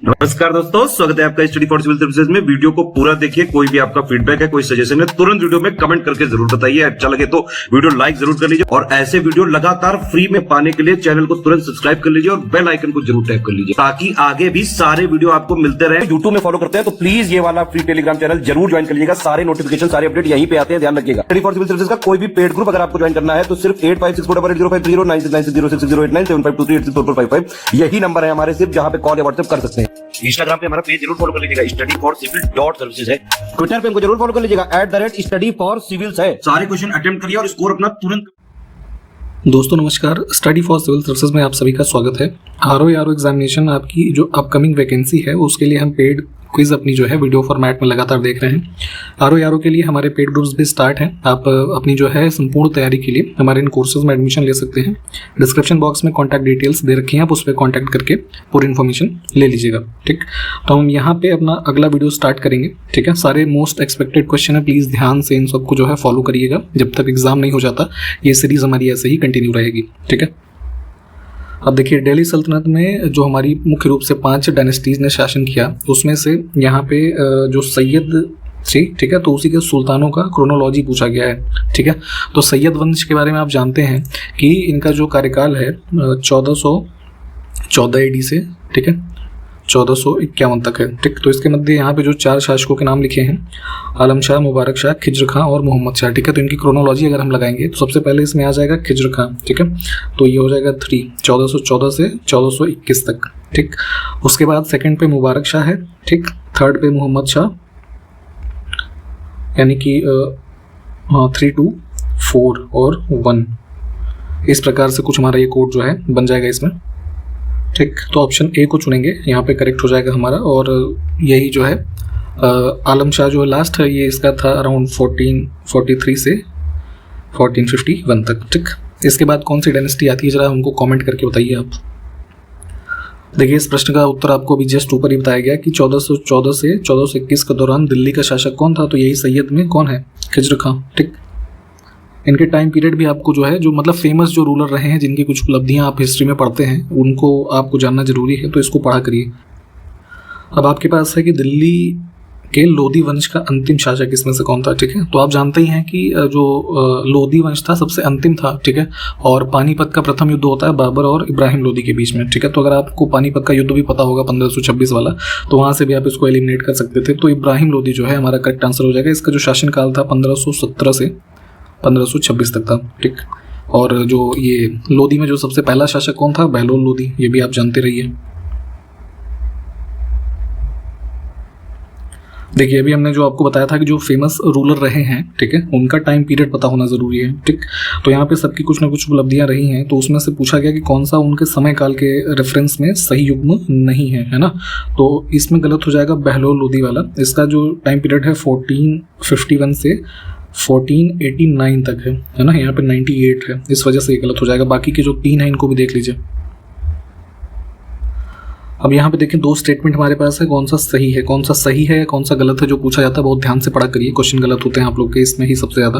नमस्कार दोस्तों, स्वागत है आपका स्टडी फॉर सिविल सर्विसेज में। वीडियो को पूरा देखिए। कोई भी आपका फीडबैक है, कोई सजेशन है, तुरंत वीडियो में कमेंट करके जरूर बताइए। अच्छा लगे तो वीडियो लाइक जरूर कर लीजिए और ऐसे वीडियो लगातार फ्री में पाने के लिए चैनल को तुरंत सब्सक्राइब कर लीजिए और बेल आइकन को जरूर टैप कर लीजिए ताकि आगे भी सारे वीडियो आपको मिलते रहे। यूट्यूब में फॉलो करते हैं तो प्लीज ये वाला फ्री टेलीग्राम चैनल जरूर ज्वाइन कर लीजिएगा। सारे नोटिफिकेशन, सारे अपडेट यहीं पे आते हैं, ध्यान रखिएगा। स्टडी फॉर सिविल सर्विसेज का कोई भी पेड ग्रुप अगर आपको ज्वाइन करना है तो सिर्फ 85648805309660897523864455 यही नंबर है हमारे, सिर्फ जहां पे कॉल या व्हाट्सएप कर सकते हैं। इंस्टाग्राम पे हमारा पेज जरूर फॉलो कर लीजिएगा, studyforcivil.services है। ट्विटर पे हमको जरूर फॉलो कर लीजिएगा, @studyforcivils है। सारे क्वेश्चन अटेम्प्ट करिए और स्कोर अपना तुरंत। दोस्तों नमस्कार, स्टडी फॉर सिविल सर्विसेज में आप सभी का स्वागत है। आरओ एग्जामिनेशन आपकी जो अपकमिंग वैकेंसी है उसके लिए हम पेड क्विज अपनी जो है वीडियो फॉर्मेट में लगातार देख रहे हैं। आरओ के लिए हमारे पेड ग्रुप्स भी स्टार्ट हैं। आप अपनी जो है संपूर्ण तैयारी के लिए हमारे इन कोर्सेज में एडमिशन ले सकते हैं। डिस्क्रिप्शन बॉक्स में कॉन्टैक्ट डिटेल्स दे रखी हैं, आप उस पर कॉन्टैक्ट करके पूरी इन्फॉर्मेशन ले लीजिएगा। ठीक, तो हम यहाँ पे अपना अगला वीडियो स्टार्ट करेंगे। ठीक है, सारे मोस्ट एक्सपेक्टेड क्वेश्चन है, प्लीज़ ध्यान से इन सबको जो है फॉलो करिएगा। जब तक एग्जाम नहीं हो जाता ये सीरीज हमारी ऐसे ही कंटिन्यू रहेगी। ठीक है, अब देखिए दिल्ली सल्तनत में जो हमारी मुख्य रूप से 5 डायनेस्टीज ने शासन किया उसमें से यहाँ पे जो सैयद थी, ठीक है, तो उसी के सुल्तानों का क्रोनोलॉजी पूछा गया है। ठीक है, तो सैयद वंश के बारे में आप जानते हैं कि इनका जो कार्यकाल है 1414 AD से, ठीक है, 1451 तक है। ठीक, तो इसके मध्य यहाँ पे जो 4 शासकों के नाम लिखे हैं, आलम शाह, मुबारक शाह, खिज्र खां और मोहम्मद शाह। ठीक है, तो इनकी क्रोनोलॉजी अगर हम लगाएंगे तो सबसे पहले इसमें आ जाएगा खिज्र खां। ठीक है, तो ये हो जाएगा 3, 1414 से 1421 तक। ठीक, उसके बाद सेकंड पे मुबारक शाह है। ठीक, थर्ड पे मोहम्मद शाह, यानी कि 3, 2, 4 और 1, इस प्रकार से कुछ हमारा ये कोड जो है बन जाएगा इसमें। ठीक, तो ऑप्शन ए को चुनेंगे, यहाँ पे करेक्ट हो जाएगा हमारा। और यही जो है आलम शाह जो लास्ट है ये इसका था अराउंड 1443 से 1451 तक। ठीक, इसके बाद कौन सी डायनेस्टी आती है जरा हमको कमेंट करके बताइए आप। देखिए इस प्रश्न का उत्तर आपको अभी जस्ट ऊपर ही बताया गया कि 1414 से 1421 के दौरान दिल्ली का शासक कौन था, तो यही सैयद में कौन है, खिज्र खां। ठीक, इनके टाइम पीरियड भी आपको जो है, जो मतलब फेमस जो रूलर रहे हैं जिनकी कुछ उपलब्धियां आप हिस्ट्री में पढ़ते हैं उनको आपको जानना जरूरी है, तो इसको पढ़ा करिए। अब आपके पास है कि दिल्ली के लोधी वंश का अंतिम शासक इसमें से कौन था। ठीक है, तो आप जानते ही हैं कि जो लोधी वंश था सबसे अंतिम था। ठीक है, और पानीपत का प्रथम युद्ध होता है बाबर और इब्राहिम लोधी के बीच में। ठीक है, तो अगर आपको पानीपत का युद्ध भी पता होगा 1526 वाला, तो वहाँ से भी आप इसको एलिमिनेट कर सकते थे। तो इब्राहिम लोधी जो है हमारा करेक्ट आंसर हो जाएगा। इसका जो शासनकाल था 1517 से 1526 तक था। ठीक, और जो ये लोधी में जो सबसे पहला शासक कौन था, बहलोल लोधी, ये भी आप जानते रहिए। देखिए अभी हमने जो आपको बताया था कि जो फेमस रूलर रहे हैं, ठीक है, उनका टाइम पीरियड पता होना जरूरी है। ठीक, तो यहाँ पे सबकी कुछ ना कुछ उपलब्धियां रही हैं, तो उसमें से पूछा गया कि कौन सा उनके समय काल के रेफरेंस में सही युग्म नहीं है ना। तो इसमें गलत हो जाएगा बहलोल लोधी वाला। इसका जो टाइम पीरियड है 1451 से 1489 तक है ना, यहाँ पे 98 है, इस वजह से ये गलत हो जाएगा। बाकी के जो 3 है इनको भी देख लीजिए। अब यहाँ पे देखें 2 स्टेटमेंट हमारे पास है, कौन सा सही है, कौन सा सही है, कौन सा गलत है, जो पूछा जाता है बहुत ध्यान से पढ़ा करिए। क्वेश्चन गलत होते हैं आप लोग के इसमें ही सबसे ज़्यादा।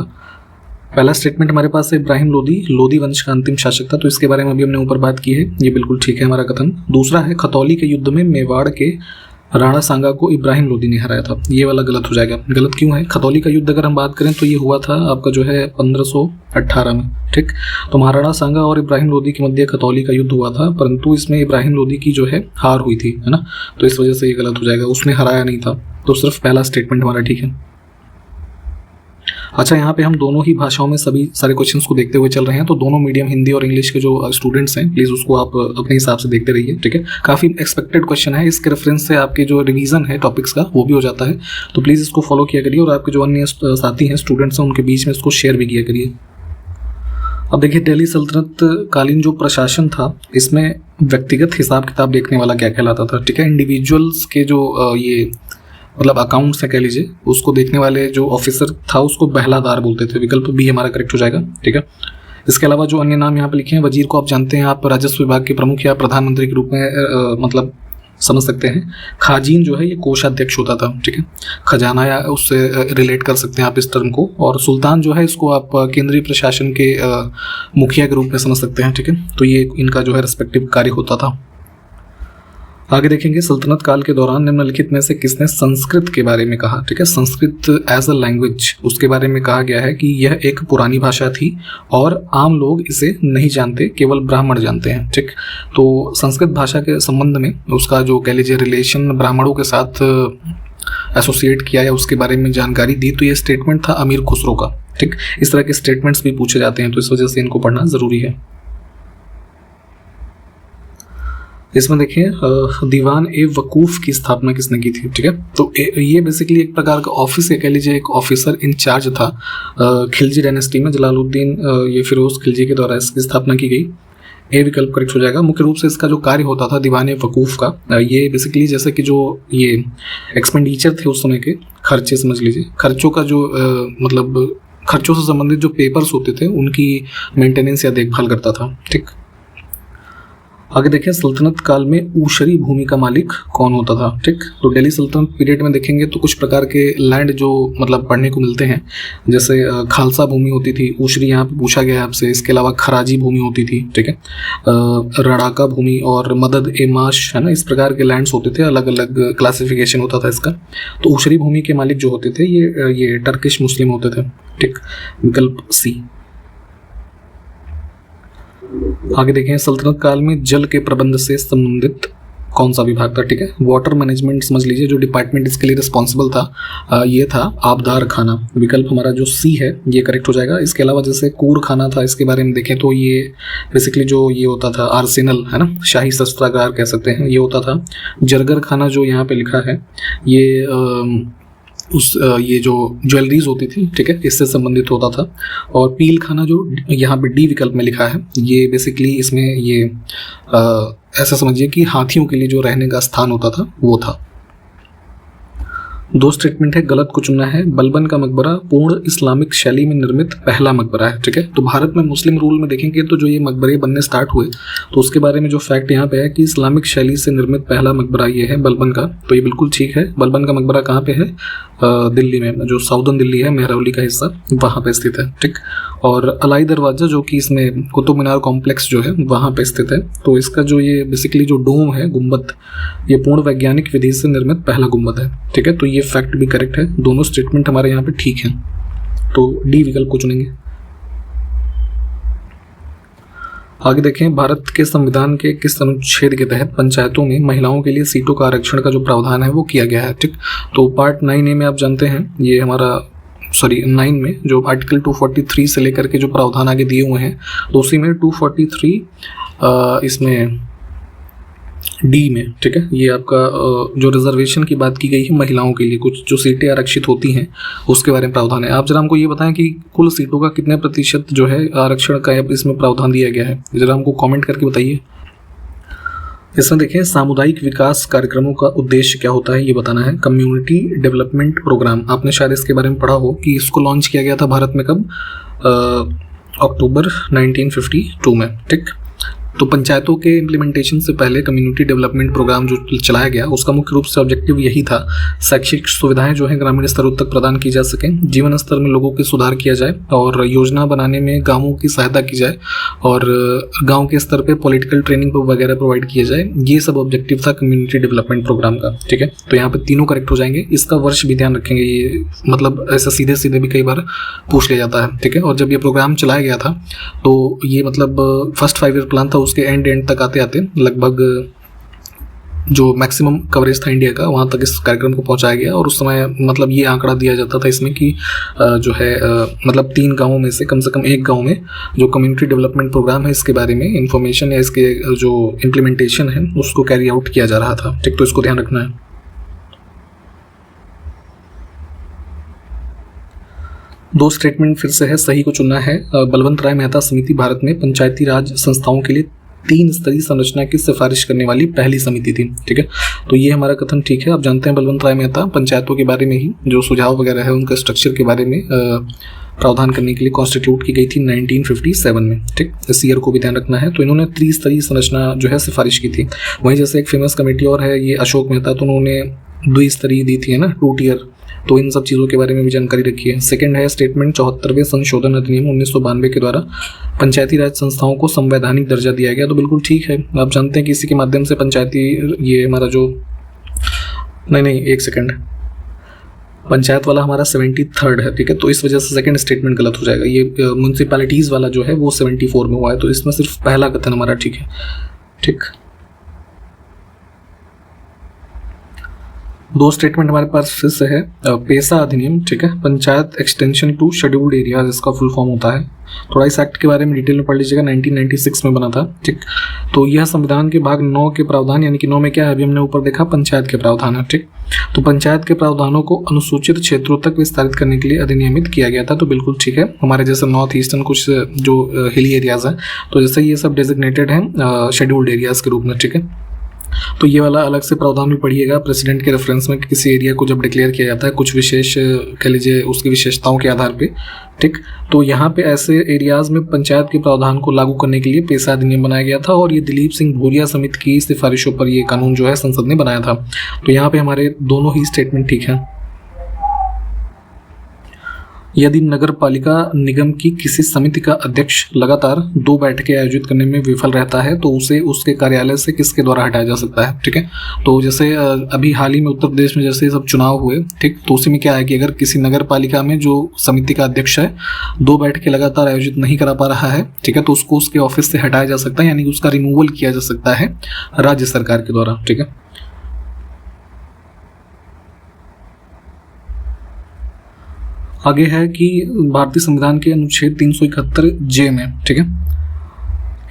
पहला स्टेटमेंट हमारे पास है इब्राहिम लोधी लोधी वंश का अंतिम शासक था, तो इसके बारे में अभी हमने ऊपर बात की है, ये बिल्कुल ठीक है हमारा कथन। दूसरा है खतौली के युद्ध में मेवाड़ के राणा सांगा को इब्राहिम लोधी ने हराया था, ये वाला गलत हो जाएगा। गलत क्यों है, खतौली का युद्ध अगर हम बात करें तो ये हुआ था आपका जो है 1518 में। ठीक, तो महाराणा सांगा और इब्राहिम लोधी के मध्य खतौली का युद्ध हुआ था, परंतु इसमें इब्राहिम लोधी की जो है हार हुई थी, है ना, तो इस वजह से ये गलत हो जाएगा, उसने हराया नहीं था। तो सिर्फ पहला स्टेटमेंट हमारा ठीक है। अच्छा, यहाँ पे हम दोनों ही भाषाओं में सभी सारे क्वेश्चंस को देखते हुए चल रहे हैं, तो दोनों मीडियम हिंदी और इंग्लिश के जो स्टूडेंट्स हैं प्लीज़ उसको आप अपने हिसाब से देखते रहिए। ठीक है, काफ़ी एक्सपेक्टेड क्वेश्चन है, इसके रेफरेंस से आपके जो रिवीजन है टॉपिक्स का वो भी हो जाता है, तो प्लीज़ इसको फॉलो किया करिए और आपके जो अन्य साथी हैं स्टूडेंट्स हैं उनके बीच में इसको शेयर भी किया करिए। अब देखिए दिल्ली सल्तनत कालीन जो प्रशासन था इसमें व्यक्तिगत हिसाब किताब देखने वाला क्या कहलाता था। ठीक है, इंडिविजुअल्स के जो ये मतलब अकाउंट्स है कह लीजिए, उसको देखने वाले जो ऑफिसर था उसको बहलादार बोलते थे। विकल्प बी हमारा करेक्ट हो जाएगा। ठीक है, इसके अलावा जो अन्य नाम यहाँ पे लिखे हैं, वजीर को आप जानते हैं, आप राजस्व विभाग के प्रमुख या प्रधानमंत्री के रूप में मतलब समझ सकते हैं। खाजीन जो है ये कोषाध्यक्ष होता था। ठीक है, खजाना या उससे रिलेट कर सकते हैं आप इस टर्म को। और सुल्तान जो है इसको आप केंद्रीय प्रशासन के मुखिया के रूप में समझ सकते हैं। ठीक है, तो ये इनका जो है रेस्पेक्टिव कार्य होता था। आगे देखेंगे सल्तनत काल के दौरान निम्नलिखित में से किसने संस्कृत के बारे में कहा। ठीक है, संस्कृत एज अ लैंग्वेज उसके बारे में कहा गया है कि यह एक पुरानी भाषा थी और आम लोग इसे नहीं जानते, केवल ब्राह्मण जानते हैं। ठीक, तो संस्कृत भाषा के संबंध में उसका जो कह लीजिए रिलेशन ब्राह्मणों के साथ एसोसिएट किया या उसके बारे में जानकारी दी, तो ये स्टेटमेंट था अमीर खुसरो का। ठीक, इस तरह के स्टेटमेंट्स भी पूछे जाते हैं, तो इस वजह से इनको पढ़ना जरूरी है। इसमें देखिए दीवान ए वकूफ की स्थापना किसने की थी। ठीक है, तो ये बेसिकली एक प्रकार का ऑफिस है, कह लीजिए एक ऑफिसर इंचार्ज था खिलजी डायनेस्टी में। जलालुद्दीन ये फिरोज खिलजी के द्वारा इसकी स्थापना की गई। ए विकल्प करेक्ट हो जाएगा। मुख्य रूप से इसका जो कार्य होता था दीवान ए वकूफ का, ये बेसिकली जैसे कि जो ये एक्सपेंडिचर थे उस समय के खर्चे, समझ लीजिए खर्चों का जो मतलब खर्चों से संबंधित जो पेपर्स होते थे उनकी मेंटेनेंस या देखभाल करता था। ठीक, आगे देखें सल्तनत काल में ऊशरी भूमि का मालिक कौन होता था। ठीक, तो दिल्ली सल्तनत पीरियड में देखेंगे तो कुछ प्रकार के लैंड जो मतलब पढ़ने को मिलते हैं, जैसे खालसा भूमि होती थी, ऊशरी यहाँ पे पूछा गया है आपसे। इसके अलावा खराजी भूमि होती थी। ठीक है, रड़ाका भूमि और मदद ए माश है ना, इस प्रकार के लैंड्स होते थे, अलग अलग क्लासिफिकेशन होता था इसका। तो ऊशरी भूमि के मालिक जो होते थे ये टर्किश मुस्लिम होते थे। ठीक, विकल्प सी। आगे देखें सल्तनत काल में जल के प्रबंध से संबंधित कौन सा विभाग था। ठीक है, वाटर मैनेजमेंट समझ लीजिए, जो डिपार्टमेंट इसके लिए रिस्पॉन्सिबल था ये था आबदार खाना। विकल्प हमारा जो सी है ये करेक्ट हो जाएगा। इसके अलावा जैसे कूर खाना था, इसके बारे में देखें तो ये बेसिकली जो ये होता था आर्सेनल है ना, शाही शस्त्रागार कह सकते हैं, ये होता था। जरगर खाना जो यहाँ पे लिखा है ये ये जो ज्वेलरीज होती थी, ठीक है, इससे संबंधित होता था। और पील खाना जो यहाँ पे डी विकल्प में लिखा है, ये बेसिकली इसमें ये ऐसा समझिए कि हाथियों के लिए जो रहने का स्थान होता था वो था। दो स्टेटमेंट है, गलत को चुनना है। बलबन का मकबरा पूर्ण इस्लामिक शैली में निर्मित पहला मकबरा है। ठीक है, तो भारत में मुस्लिम रूल में देखेंगे तो जो ये मकबरे बनने स्टार्ट हुए तो उसके बारे में जो फैक्ट यहाँ पे है कि इस्लामिक शैली से निर्मित पहला मकबरा ये है बलबन का। तो ये बिल्कुल ठीक है। बलबन का मकबरा कहाँ पे है? दिल्ली में, जो साउदर्न दिल्ली है, मेहरौली का हिस्सा, वहाँ पे स्थित है। ठीक, और अलाई दरवाजा जो कि इसमें कुतुब मीनार कॉम्प्लेक्स जो है वहाँ पे स्थित है। तो इसका जो ये बेसिकली जो डोम है, गुम्बद, ये पूर्ण वैज्ञानिक विधि से निर्मित पहला गुम्बद है। ठीक है, तो ये फैक्ट भी करेक्ट है। दोनों स्टेटमेंट हमारे यहाँ पे ठीक हैं, तो डी विकल्प को चुनेंगे। आगे देखें भारत के संविधान के किस अनुच्छेद के तहत पंचायतों में महिलाओं के लिए सीटों का आरक्षण का जो प्रावधान है वो किया गया है। ठीक, तो पार्ट 9A में आप जानते हैं, ये हमारा 9 में जो आर्टिकल 243 से लेकर के जो प्रावधान आगे दिए हुए हैं, तो उसी में 243 इसमें डी में, ठीक है, ये आपका जो रिजर्वेशन की बात की गई है महिलाओं के लिए, कुछ जो सीटें आरक्षित होती हैं उसके बारे में प्रावधान है। आप जरा हमको ये बताएं कि कुल सीटों का कितने प्रतिशत जो है आरक्षण का इसमें प्रावधान दिया गया है, जरा हमको कमेंट करके बताइए। इसमें देखें सामुदायिक विकास कार्यक्रमों का उद्देश्य क्या होता है ये बताना है। कम्युनिटी डेवलपमेंट प्रोग्राम, आपने शायद इसके बारे में पढ़ा हो कि इसको लॉन्च किया गया था भारत में कब? अक्टूबर 1952 में। ठीक, तो पंचायतों के इम्प्लीमेंटेशन से पहले कम्युनिटी डेवलपमेंट प्रोग्राम जो चलाया गया उसका मुख्य रूप से ऑब्जेक्टिव यही था, शैक्षिक सुविधाएं जो है ग्रामीण स्तरों तक प्रदान की जा सकें, जीवन स्तर में लोगों के सुधार किया जाए और योजना बनाने में गांवों की सहायता की जाए और गांव के स्तर पे पॉलिटिकल ट्रेनिंग वगैरह प्रोवाइड किया जाए। ये सब ऑब्जेक्टिव था कम्युनिटी डेवलपमेंट प्रोग्राम का। ठीक है, तो यहाँ पे तीनों करेक्ट हो जाएंगे। इसका वर्ष भी ध्यान रखेंगे, ये मतलब ऐसा सीधे सीधे भी कई बार पूछ लिया जाता है। ठीक है, और जब ये प्रोग्राम चलाया गया था तो ये मतलब फर्स्ट 5 ईयर प्लान था, उसके एंड तक आते आते लगभग जो मैक्सिमम कवरेज था इंडिया का वहाँ तक इस कार्यक्रम को पहुँचाया गया। और उस समय मतलब ये आंकड़ा दिया जाता था इसमें कि जो है मतलब 3 गांवों में से कम 1 गांव में जो कम्युनिटी डेवलपमेंट प्रोग्राम है इसके बारे में इंफॉर्मेशन या इसके जो इम्प्लीमेंटेशन है उसको कैरी आउट किया जा रहा था। ठीक, तो इसको ध्यान रखना है। दो स्टेटमेंट फिर से है, सही को चुनना है। बलवंत राय मेहता समिति भारत में पंचायती राज संस्थाओं के लिए 3 स्तरीय संरचना की सिफारिश करने वाली पहली समिति थी। ठीक है, तो ये हमारा कथन ठीक है। आप जानते हैं बलवंत राय मेहता पंचायतों के बारे में ही जो सुझाव वगैरह है उनका स्ट्रक्चर के बारे में प्रावधान करने के लिए कॉन्स्टिट्यूट की गई थी 1957 में। ठीक, इस ईयर को भी ध्यान रखना है। तो इन्होंने त्रिस्तरीय संरचना जो है सिफारिश की थी। वहीं जैसे एक फेमस कमेटी और है ये अशोक मेहता, तो उन्होंने द्विस्तरीय दी थी, है ना, 2 टियर तो इन सब चीज़ों के बारे में भी जानकारी रखी है। सेकंड है स्टेटमेंट 74वें संशोधन अधिनियम 1992 के द्वारा पंचायती राज संस्थाओं को संवैधानिक दर्जा दिया गया, तो बिल्कुल ठीक है। आप जानते हैं कि इसी के माध्यम से पंचायती ये हमारा जो नहीं एक सेकंड, पंचायत वाला हमारा 73rd है, ठीक है, तो इस वजह से सेकंड स्टेटमेंट गलत हो जाएगा। ये म्यूनसिपैलिटीज़ वाला जो है वो 74 में हुआ है, तो इसमें सिर्फ पहला कथन हमारा ठीक है। ठीक, दो स्टेटमेंट हमारे पास फिर से है। पेशा अधिनियम, ठीक है, panchayat extension to scheduled areas इसका फुल फॉर्म होता है। थोड़ा इस एक्ट के बारे में डिटेल में पढ़ लीजिएगा, 1996 में बना था। ठीक, तो यह संविधान के भाग 9 के प्रावधान, यानी कि 9 में क्या है, अभी हमने ऊपर देखा पंचायत के प्रावधान है। ठीक, तो पंचायत के प्रावधानों को अनुसूचित क्षेत्रों तक विस्तारित करने के लिए अधिनियमित किया गया था, तो बिल्कुल ठीक है। हमारे जैसे नॉर्थ ईस्टर्न कुछ जो हिली एरियाज हैं, तो जैसे ये सब डेजिग्नेटेड हैं शेड्यूल्ड एरियाज के रूप में। ठीक है, तो ये वाला अलग से प्रावधान भी पढ़िएगा प्रेसिडेंट के रेफरेंस में, किसी एरिया को जब डिक्लेयर किया जाता है कुछ विशेष कह लीजिए उसकी विशेषताओं के आधार पे। ठीक, तो यहाँ पे ऐसे एरियाज में पंचायत के प्रावधान को लागू करने के लिए पेशा अधिनियम बनाया गया था, और ये दिलीप सिंह भूरिया समिति की सिफारिशों पर ये कानून जो है संसद ने बनाया था। तो यहाँ पे हमारे दोनों ही स्टेटमेंट ठीक है। यदि नगर पालिका निगम की किसी समिति का अध्यक्ष लगातार 2 बैठकें आयोजित करने में विफल रहता है, तो उसे उसके कार्यालय से किसके द्वारा हटाया जा सकता है। ठीक है, तो जैसे अभी हाल ही में उत्तर प्रदेश में जैसे सब चुनाव हुए, ठीक, तो उसी में क्या है कि अगर किसी नगर पालिका में जो समिति का अध्यक्ष है 2 बैठकें लगातार आयोजित नहीं करा पा रहा है, ठीक है, तो उसको उसके ऑफिस से हटाया जा सकता है, यानी कि उसका रिमूवल किया जा सकता है राज्य सरकार के द्वारा। ठीक है, आगे है कि भारतीय संविधान के अनुच्छेद 371 जे में, ठीक है,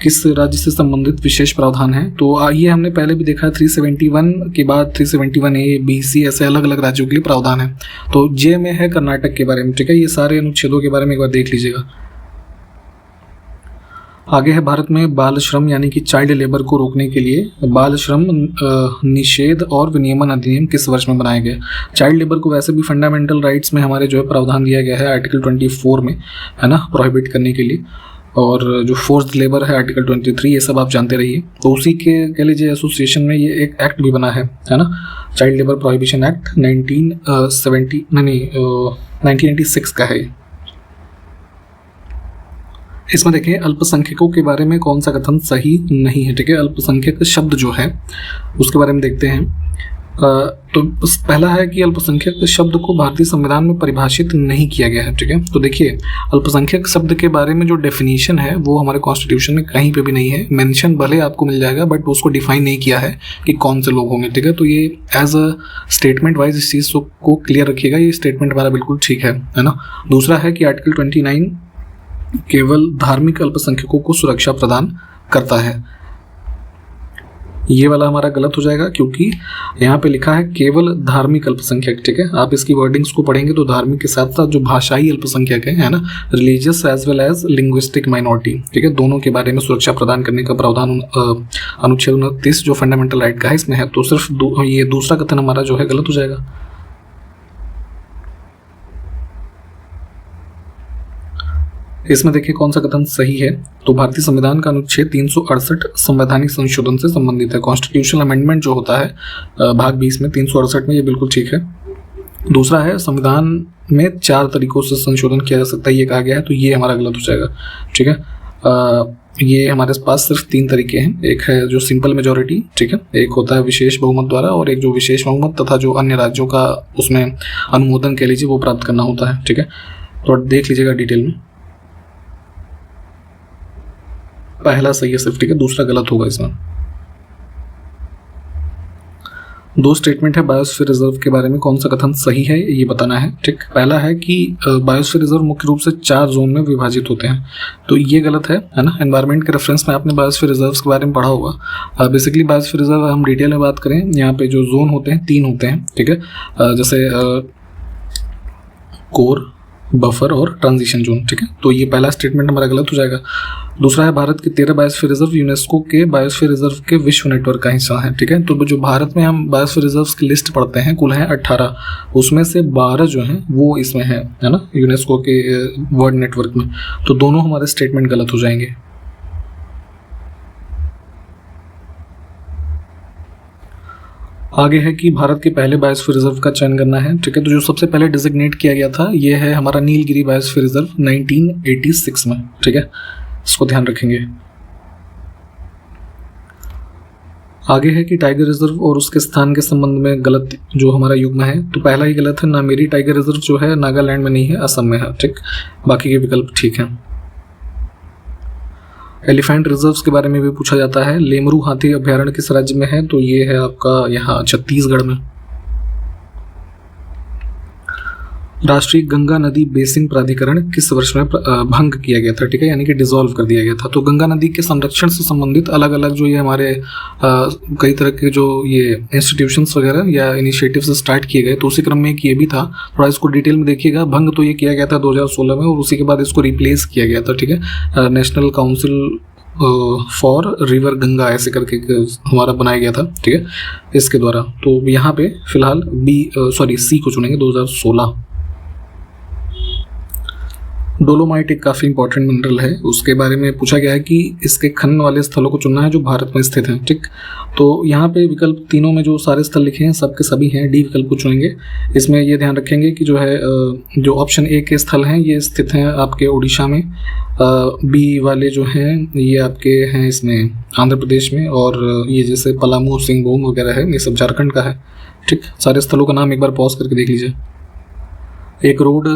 किस राज्य से संबंधित विशेष प्रावधान है। तो ये हमने पहले भी देखा है, 371 के बाद 371A, B, C ऐसे अलग अलग राज्यों के लिए प्रावधान है। तो जे में है कर्नाटक के बारे में। ठीक है, ये सारे अनुच्छेदों के बारे में एक बार देख लीजिएगा। आगे है भारत में बाल श्रम यानी कि चाइल्ड लेबर को रोकने के लिए बाल श्रम निषेध और विनियमन अधिनियम किस वर्ष में बनाया गया। चाइल्ड लेबर को वैसे भी फंडामेंटल राइट्स में हमारे जो है प्रावधान दिया गया है आर्टिकल 24 में, है ना, प्रोहिबिट करने के लिए। और जो फोर्स्ड लेबर है आर्टिकल 23, ये सब आप जानते रहिए। तो उसी के कह लीजिए एसोसिएशन में ये एक एक्ट भी बना है ना, चाइल्ड लेबर प्रोहिबिशन एक्ट 1986 का है। इसमें देखें अल्पसंख्यकों के बारे में कौन सा कथन सही नहीं है। ठीक है, अल्पसंख्यक शब्द जो है उसके बारे में देखते हैं। तो पहला है कि अल्पसंख्यक शब्द को भारतीय संविधान में परिभाषित नहीं किया गया है। ठीक है, तो देखिए अल्पसंख्यक शब्द के बारे में जो डेफिनेशन है वो हमारे कॉन्स्टिट्यूशन में कहीं पे भी नहीं है। मेंशन भले आपको मिल जाएगा बट उसको डिफाइन नहीं किया है कि कौन से लोग होंगे। ठीक है, तो ये एज अ स्टेटमेंट वाइज इस चीज़ को क्लियर रखिएगा, ये स्टेटमेंट हमारा बिल्कुल ठीक है ना। दूसरा है कि आर्टिकल 29 केवल धार्मिक अल्पसंख्यकों को सुरक्षा प्रदान करता है। ये वाला हमारा गलत हो जाएगा क्योंकि यहाँ पे लिखा है केवल धार्मिक अल्पसंख्यक। ठीक है, आप इसकी वर्डिंग्स को पढ़ेंगे तो धार्मिक के साथ साथ जो भाषाई अल्पसंख्यक है ना, religious as well as linguistic minority, ठीक है, दोनों के बारे में सुरक्षा प्रदान करने का प्रावधान अनुच्छेद 29 जो फंडामेंटल राइट का है इसमें है। तो सिर्फ ये दूसरा कथन हमारा जो है गलत हो जाएगा। इसमें देखिए कौन सा कथन सही है। तो भारतीय संविधान का अनुच्छेद 368 संवैधानिक संशोधन से संबंधित है। कॉन्स्टिट्यूशनल अमेंडमेंट जो होता है भाग 20 में 368 में, ये बिल्कुल ठीक है। दूसरा है संविधान में 4 तरीकों से संशोधन किया जा सकता है, ये कहा गया है, तो ये हमारा गलत हो जाएगा। ठीक है, ये हमारे पास सिर्फ 3 तरीके हैं। एक है जो सिंपल मेजोरिटी, ठीक है, एक होता है विशेष बहुमत द्वारा, और एक जो विशेष बहुमत तथा जो अन्य राज्यों का उसमें अनुमोदन कह लीजिए वो प्राप्त करना होता है। ठीक है, तो देख लीजिएगा डिटेल में। पहला सही है सिर्फ, ठीक है, दूसरा गलत होगा इसमें। 2 स्टेटमेंट है बायोस्फीयर रिजर्व के बारे में, कौन सा कथन सही है ये बताना है। ठीक, पहला है कि बायोस्फीयर रिजर्व मुख्य रूप से 4 जोन में विभाजित होते हैं, तो ये गलत है ना। एनवायरनमेंट के रेफरेंस में आपने बायोस्फीयर रिजर्व्स के बारे में पढ़ा होगा। बेसिकली बायोस्फीयर रिजर्व हम डिटेल में बात करें, यहाँ पे जो जोन होते हैं 3 होते हैं। ठीक है, जैसे कोर, बफर और ट्रांजिशन जोन। ठीक है, तो ये पहला स्टेटमेंट हमारा गलत हो जाएगा। दूसरा है भारत के 13 बायोस्फीयर रिजर्व यूनेस्को के बायोस्फीयर रिजर्व के विश्व नेटवर्क का हिस्सा है। ठीक है, तो जो भारत में हम बायोस्फीयर रिजर्व्स की लिस्ट पढ़ते हैं कुल है 18, उसमें से 12 जो हैं वो इसमें है ना, यूनेस्को के वर्ल्ड नेटवर्क में। तो दोनों हमारे स्टेटमेंट गलत हो जाएंगे। आगे है कि भारत के पहले बायोस्फीयर रिजर्व का चयन करना है, ठीक है। तो जो सबसे पहले डिजिग्नेट किया गया था ये है हमारा नीलगिरी बायोस्फीयर रिजर्व 1986 में, ठीक है, इसको ध्यान रखेंगे। आगे है कि टाइगर रिजर्व और उसके स्थान के संबंध में गलत जो हमारा युग्म है, तो पहला ही गलत है, नामेरी टाइगर रिजर्व जो है नागालैंड में नहीं है, असम में है, ठीक। बाकी के विकल्प ठीक हैं। एलिफेंट रिजर्व्स के बारे में भी पूछा जाता है। लेमरू हाथी अभयारण्य किस राज्य में है, तो ये है आपका यहाँ छत्तीसगढ़ में। राष्ट्रीय गंगा नदी बेसिन प्राधिकरण किस वर्ष में भंग किया गया था, ठीक है, यानी कि डिसॉल्व कर दिया गया था। तो गंगा नदी के संरक्षण से संबंधित अलग अलग जो ये हमारे कई तरह के जो ये इंस्टीट्यूशंस वगैरह या इनिशिएटिव्स स्टार्ट किए गए, तो उसी क्रम में एक ये भी था। थोड़ा इसको डिटेल में देखिएगा। भंग तो ये किया गया था 2016 में और उसी के बाद इसको रिप्लेस किया गया था, ठीक है। National council for river Ganga ऐसे करके हमारा बनाया गया था, ठीक है, इसके द्वारा। तो यहाँ पे फिलहाल सी को चुनेंगे 2016। डोलोमाइट एक काफ़ी इंपॉर्टेंट मिनरल है, उसके बारे में पूछा गया है कि इसके खनन वाले स्थलों को चुनना है जो भारत में स्थित हैं, ठीक। तो यहाँ पे विकल्प तीनों में जो सारे स्थल लिखे हैं सब के सभी हैं, डी विकल्प को चुनेंगे। इसमें ये ध्यान रखेंगे कि जो है जो ऑप्शन ए के स्थल हैं ये स्थित हैं आपके उड़ीसा में, बी वाले जो हैं ये आपके हैं इसमें आंध्र प्रदेश में, और ये जैसे पलामू सिंहभूम वगैरह है ये सब झारखंड का है, ठीक। सारे स्थलों का नाम एक बार पॉज करके देख लीजिए। एक रोड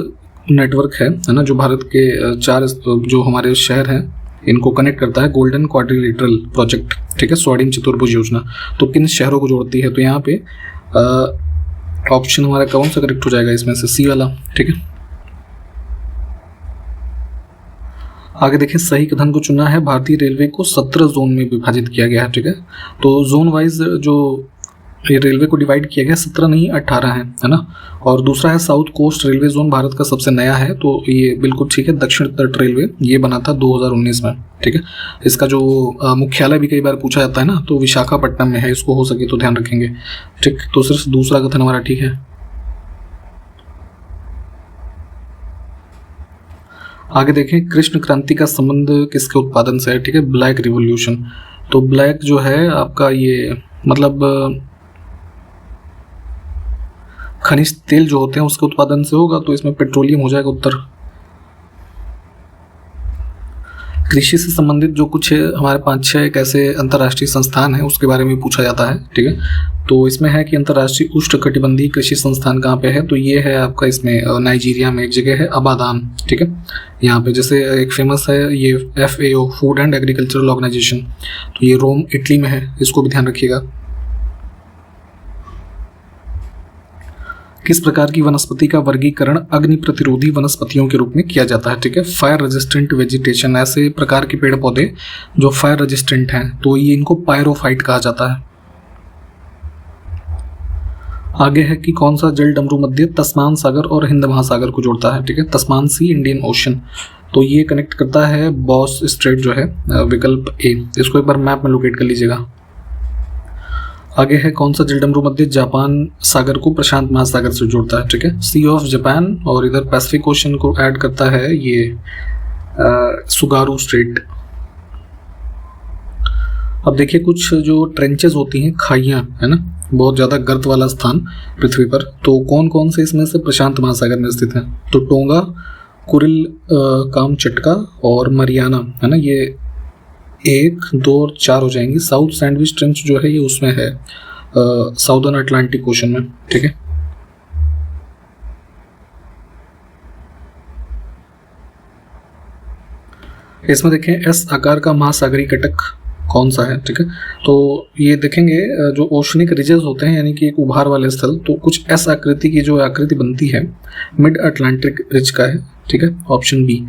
नेटवर्क है ना, जो भारत के 4 जो हमारे शहर हैं इनको कनेक्ट करता है, गोल्डन क्वाड्रिलेटरल प्रोजेक्ट, ठीक है, स्वर्णिम चतुर्भुज योजना। तो किन शहरों को जोड़ती है, तो यहाँ पे ऑप्शन हमारा कौन सा करेक्ट हो जाएगा इसमें से, सी वाला, ठीक है। आगे देखिए सही कथन को चुनना है। भारतीय रेलवे को 17 जोन में विभाजित किया गया है, ठीक है। तो जोन वाइज जो ये रेलवे को डिवाइड किया गया 17 नहीं 18 है ना। और दूसरा है south coast railway zone Bharat का सबसे नया है, तो ये बिल्कुल ठीक है। दक्षिण तट रेलवे ये बना था 2019 में, ठीक है। इसका जो मुख्यालय भी कई बार पूछा जाता है ना, तो विशाखापट्टनम में है, इसको हो सके तो ध्यान रखेंगे, ठीक। तो सिर्फ दूसरा कथन हमारा ठीक है। आगे देखें कृष्ण क्रांति का संबंध किसके उत्पादन से है, ठीक है, ब्लैक रिवॉल्यूशन। तो ब्लैक जो है आपका ये मतलब खनिज तेल जो होते हैं उसके उत्पादन से होगा, तो इसमें पेट्रोलियम हो जाएगा उत्तर। कृषि से संबंधित जो कुछ हमारे 5-6 एक ऐसे अंतर्राष्ट्रीय संस्थान हैं उसके बारे में पूछा जाता है, ठीक है। तो इसमें है कि अंतर्राष्ट्रीय उष्णकटिबंधीय कृषि संस्थान कहाँ पे है, तो ये है आपका इसमें नाइजीरिया में एक जगह है अबादान, ठीक है। यहाँ पे जैसे एक फेमस है ये FAO food and agricultural organisation, तो ये रोम इटली में है, इसको भी ध्यान रखिएगा। किस प्रकार की वनस्पति का वर्गीकरण अग्नि प्रतिरोधी वनस्पतियों के रूप में किया जाता है, ठीक है। फायर रेजिस्टेंट वेजिटेशन, ऐसे प्रकार के पेड़ पौधे जो फायर रेजिस्टेंट हैं, तो ये इनको पायरोफाइट कहा जाता है। आगे है कि कौन सा जल डमरू मध्य तस्मान सागर और हिंद महासागर को जोड़ता है, ठीक है। तस्मान सी इंडियन ओशन, तो ये कनेक्ट करता है बॉस स्ट्रेट जो है, विकल्प ए। इसको एक बार मैप में लोकेट कर लीजिएगा। आगे है कौन सा जलडमरू मध्य जापान सागर को प्रशांत महासागर से जोड़ता है, ठीक है, सी ऑफ जापान, और इधर पैसिफिक ओशन को ऐड करता है ये सुगारू स्ट्रेट। अब देखिए कुछ जो ट्रेंचेस होती हैं, खाइयाँ है ना, बहुत ज़्यादा गर्त वाला स्थान पृथ्वी पर, तो कौन कौन से इसमें से प्रशांत महासागर में स्थित हैं, तो टोंगा, कुरिल, कामचटका और मरियाना है ना, ये 1, 2 और 4 हो जाएंगी। साउथ सैंडविच ट्रेंच जो है ये उसमें है साउदर्न अटलांटिक ओशन में, ठीक है। इसमें देखें एस आकार का महासागरीय कटक कौन सा है, ठीक है। तो ये देखेंगे जो ओशनिक रिजेस होते हैं यानी कि एक उभार वाले स्थल, तो कुछ एस आकृति की जो आकृति बनती है मिड अटलांटिक रिज का है, ठीक है, ऑप्शन बी।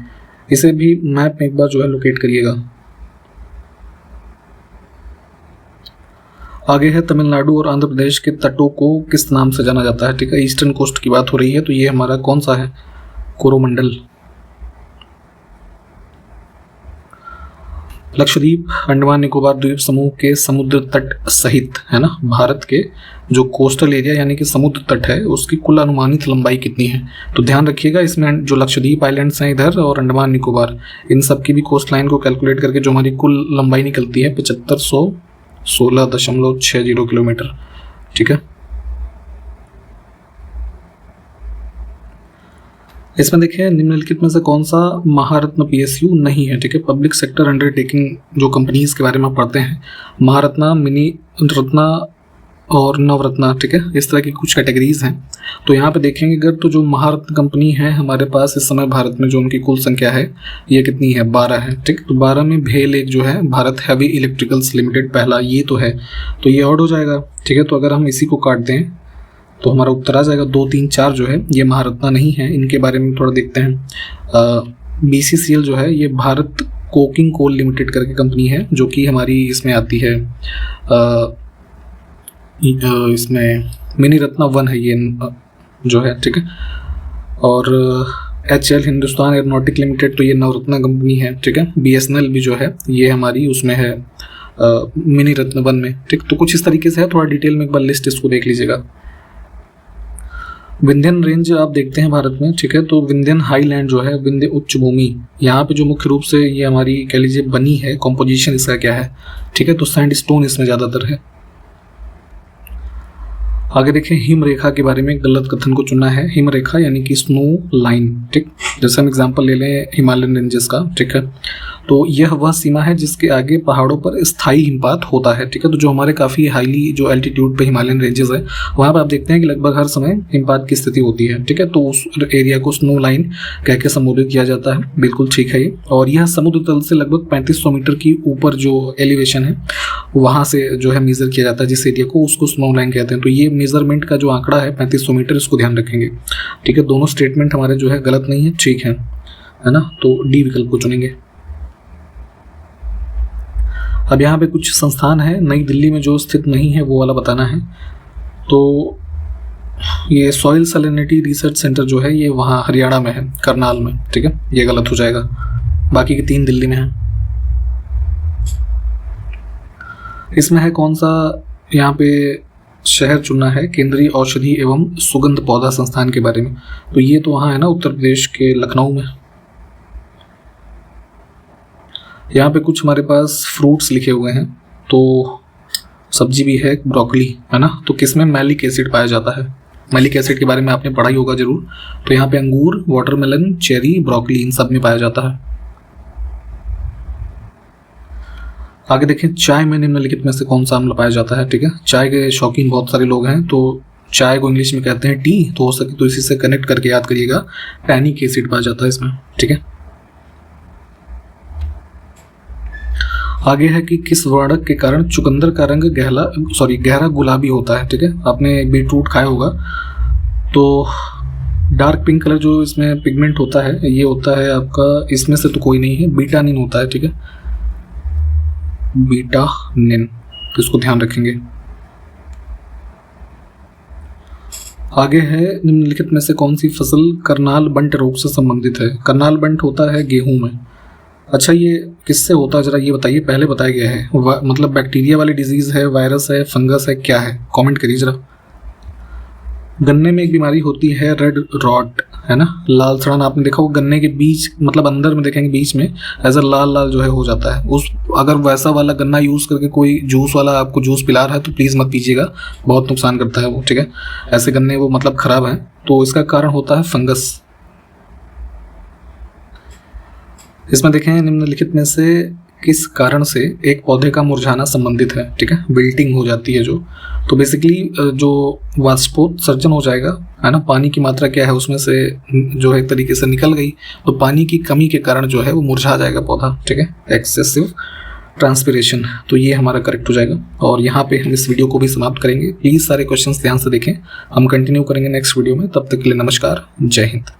इसे भी मैप में एक बार जो है लोकेट करिएगा। आगे है तमिलनाडु और आंध्र प्रदेश के तटों को किस नाम से जाना जाता है, ठीक है। ईस्टर्न कोस्ट की बात हो रही है, तो ये हमारा कौन सा है, कोरोमंडल। लक्षद्वीप अंडमान निकोबार द्वीप समूह के समुद्र तट सहित है ना, भारत के जो कोस्टल एरिया यानी कि समुद्र तट है उसकी कुल अनुमानित लंबाई कितनी है, तो ध्यान रखिएगा इसमें जो लक्षद्वीप आइलैंड्स हैं इधर और अंडमान निकोबार, इन सब की भी कोस्ट लाइन को कैलकुलेट करके जो हमारी कुल लंबाई निकलती है 7516.60 किलोमीटर, ठीक है। इसमें देखिए निम्नलिखित में से कौन सा महारत्न PSU नहीं है, ठीक है। पब्लिक सेक्टर अंडरटेकिंग जो कंपनीज के बारे में पढ़ते हैं, महारत्ना, मिनी रत्ना और नवरत्ना, ठीक है, इस तरह की कुछ कैटेगरीज हैं। तो यहाँ पे देखेंगे अगर तो जो महारत्न कंपनी है हमारे पास इस समय भारत में, जो उनकी कुल संख्या है ये कितनी है, 12 है, ठीक। तो 12 में भेल एक जो है भारत हैवी इलेक्ट्रिकल्स लिमिटेड पहला, ये तो है, तो ये ऑड हो जाएगा, ठीक है। तो अगर हम इसी को काट दें तो हमारा उत्तर आ जाएगा 2, 3, 4 जो है ये महारत्ना नहीं है। इनके बारे में थोड़ा देखते हैं। BCCL जो है ये भारत कोकिंग कोल लिमिटेड करके कंपनी है, जो कि हमारी इसमें आती है, इसमें मिनी रत्ना 1 है ये जो है, ठीक है। और HL हिंदुस्तान एरोनॉटिक लिमिटेड, तो ये नवरत्ना कंपनी है, ठीक है। BSNL भी जो है ये हमारी उसमें है मिनी रत्न 1 में, ठीक। तो कुछ इस तरीके से है, थोड़ा डिटेल में एक बार लिस्ट इसको देख लीजिएगा। विंध्यन रेंज आप देखते हैं भारत में, ठीक है। तो विंध्यन हाईलैंड जो है, विंध्य उच्च भूमि, यहाँ पे जो मुख्य रूप से ये हमारी कह लीजिए बनी है, कॉम्पोजिशन इसका क्या है, ठीक है। तो सैंडस्टोन इसमें ज़्यादातर है। आगे देखें हिम रेखा के बारे में गलत कथन को चुना है। हिम रेखा यानी कि स्नो लाइन, ठीक। जैसे हम एग्जांपल ले लें हिमालयन रेंजेस का, ठीक है। तो यह वह सीमा है जिसके आगे पहाड़ों पर स्थायी हिमपात होता है, ठीक है। तो जो हमारे काफ़ी हाईली जो एल्टीट्यूड पे हिमालयन रेंजेस है वहाँ पर आप देखते हैं कि लगभग हर समय हिमपात की स्थिति होती है, ठीक है। तो उस एरिया को स्नो लाइन कह के संबोधित किया जाता है, बिल्कुल ठीक है ये। और यह समुद्र तल से लगभग 3500 मीटर की ऊपर जो एलिवेशन है वहाँ से जो है मेजर किया जाता है जिस एरिया को, उसको स्नो लाइन कहते हैं। तो ये मेजरमेंट का जो आंकड़ा है 3500 मीटर, इसको ध्यान रखेंगे, ठीक है। दोनों स्टेटमेंट हमारे जो है गलत नहीं है, ठीक है ना। तो डी विकल्प को चुनेंगे। अब यहाँ पे कुछ संस्थान है नई दिल्ली में जो स्थित नहीं है, वो वाला बताना है। तो ये सॉइल सैलिनिटी रिसर्च सेंटर जो है ये वहाँ हरियाणा में है, करनाल में, ठीक है। ये गलत हो जाएगा, बाकी के 3 दिल्ली में है। इसमें है कौन सा यहाँ पे शहर चुनना है, केंद्रीय औषधि एवं सुगंध पौधा संस्थान के बारे में। तो ये तो वहाँ है ना उत्तर प्रदेश के लखनऊ में। यहाँ पे कुछ हमारे पास फ्रूट्स लिखे हुए हैं, तो सब्जी भी है, ब्रोकली है ना। तो किसमें मैलिक एसिड पाया जाता है, मैलिक एसिड के बारे में आपने पढ़ा ही होगा जरूर। तो यहाँ पे अंगूर, वाटरमेलन, चेरी, ब्रोकली, इन सब में पाया जाता है। आगे देखें चाय में निम्नलिखित में से कौन सा अम्ल पाया जाता है, ठीक है। चाय के शौकीन बहुत सारे लोग हैं, तो चाय को इंग्लिश में कहते हैं टी, तो हो सके तो इसी से कनेक्ट करके याद करिएगा, टैनिक एसिड पाया जाता है इसमें, ठीक है। आगे है कि किस वर्णक के कारण चुकंदर का रंग गहरा गुलाबी होता है, ठीक है। आपने बीटरूट खाया होगा, तो डार्क पिंक कलर जो इसमें पिगमेंट होता है ये होता है आपका, इसमें से तो कोई नहीं है, बीटानिन होता है, ठीक है, बीटानिन, तो इसको ध्यान रखेंगे। आगे है निम्नलिखित में से कौन सी फसल करनाल बंट रोग से संबंधित है। करनाल बंट होता है गेहूं में। अच्छा ये किससे होता है जरा ये बताइए, पहले बताया गया है, मतलब बैक्टीरिया वाली डिजीज है, वायरस है, फंगस है, क्या है, कमेंट करिए जरा। गन्ने में एक बीमारी होती है रेड रॉट, है ना, लाल सड़न। आपने देखा होगा गन्ने के बीच, मतलब अंदर में देखेंगे बीच में ऐसा लाल लाल जो है हो जाता है। उस अगर वैसा वाला गन्ना यूज़ करके कोई जूस वाला आपको जूस पिला रहा है तो प्लीज़ मत पीजिएगा, बहुत नुकसान करता है वो, ठीक है। ऐसे गन्ने वो मतलब ख़राब हैं, तो इसका कारण होता है फंगस। इसमें देखें निम्नलिखित में से किस कारण से एक पौधे का मुरझाना संबंधित है, ठीक है, विल्टिंग हो जाती है जो, तो बेसिकली जो वाष्पोत्सर्जन हो जाएगा, है ना, पानी की मात्रा क्या है उसमें से जो है एक तरीके से निकल गई, तो पानी की कमी के कारण जो है वो मुरझा जाएगा पौधा, ठीक है, एक्सेसिव ट्रांसपिरेशन। तो ये हमारा करेक्ट हो जाएगा। और यहाँ पे हम इस वीडियो को भी समाप्त करेंगे। प्लीज़ सारे क्वेश्चंस ध्यान से देखें, हम कंटिन्यू करेंगे नेक्स्ट वीडियो में। तब तक के लिए नमस्कार, जय हिंद।